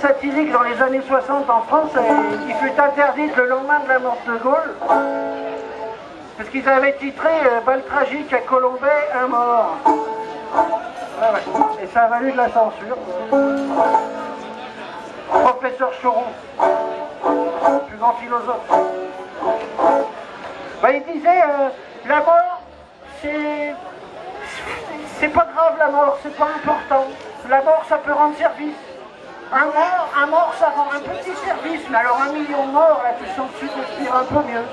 Satirique dans les années 60 en France, qui fut interdite le lendemain de la mort de Gaulle, parce qu'ils avaient titré Balle tragique à Colombay, un mort. Ouais, ouais. Et ça a valu de la censure. Professeur Choron, plus grand philosophe. Bah, il disait la mort, c'est pas grave la mort, c'est pas important. La mort, ça peut rendre service. Un mort, ça rend un petit service, mais alors 1 million de morts, là, tu sens que tu respires un peu mieux.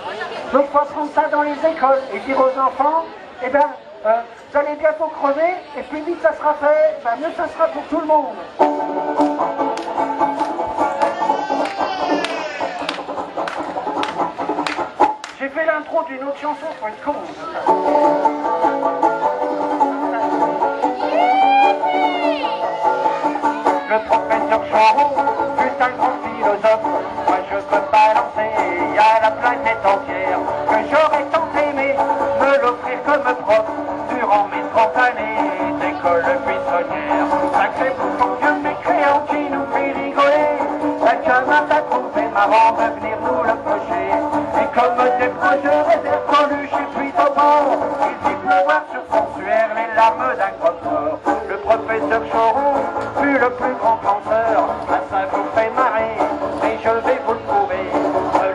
Donc, il faut apprendre ça dans les écoles et dire aux enfants, eh ben, vous allez bientôt crever, et plus vite ça sera fait, ben, mieux ça sera pour tout le monde. J'ai fait l'intro d'une autre chanson, faut être con. Le professeur Choron fut un grand philosophe. Moi je peux balancer à la planète entière que j'aurais tant aimé me l'offrir comme prof durant mes 30 années d'école buissonnière. Sacré bouffon vieux mécréant qui nous fait rigoler. La camarade a trouvé marrant de venir nous le cocher. Et comme des projets réserves Coluche et puis Tauban, il dit pleuvoir sur son suaire les larmes d'un croque-mort. Le professeur Choron fut le plus grand penseur, ça vous fait marrer, mais je vais vous le prouver.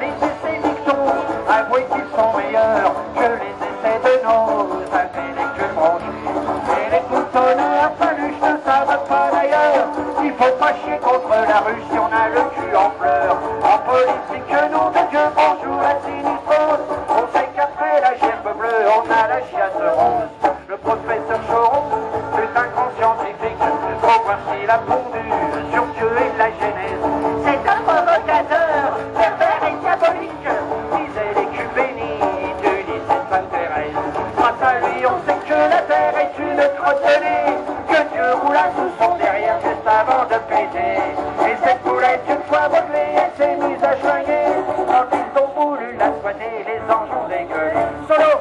Lisez ces dictons, avouez qu'ils sont meilleurs que les essais de nos intellectuels branchés. Et les boutonneux à paluche ne savent pas d'ailleurs qu'il faut pas chier contre la rue si on a le cul en fleurs. En politique, nom de Dieu, bonjour la sinistrose. On sait qu'après la gerbe bleue, on a la chiasse rose. Le professeur Choron fut un grand scientifique. Faut voir s'il a pondu sur Dieu et la Genèse. C'est un provocateur, pervers et diabolique, disaient les Cubénis du lycée Sainte-Thérèse. Grâce à lui, on sait que la terre est une crotte-nez, que Dieu roula sous son derrière juste avant de péter. Et cette poulette, une fois modelée, elle s'est mise à joigner. Quand ils ont voulu la squatter, les anges ont dégueulé. Solo!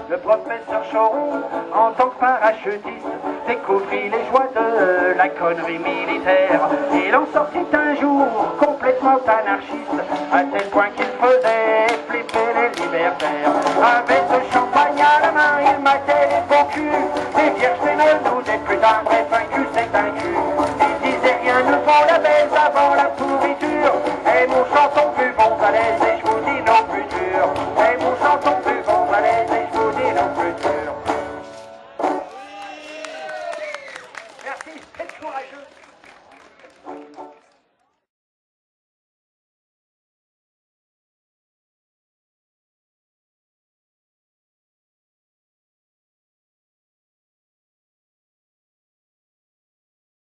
Le professeur Choron, en tant que parachutiste, découvrit les joies de la connerie militaire. Il en sortit un jour complètement anarchiste, à tel point qu'il faisait flipper les libertaires. Avec ce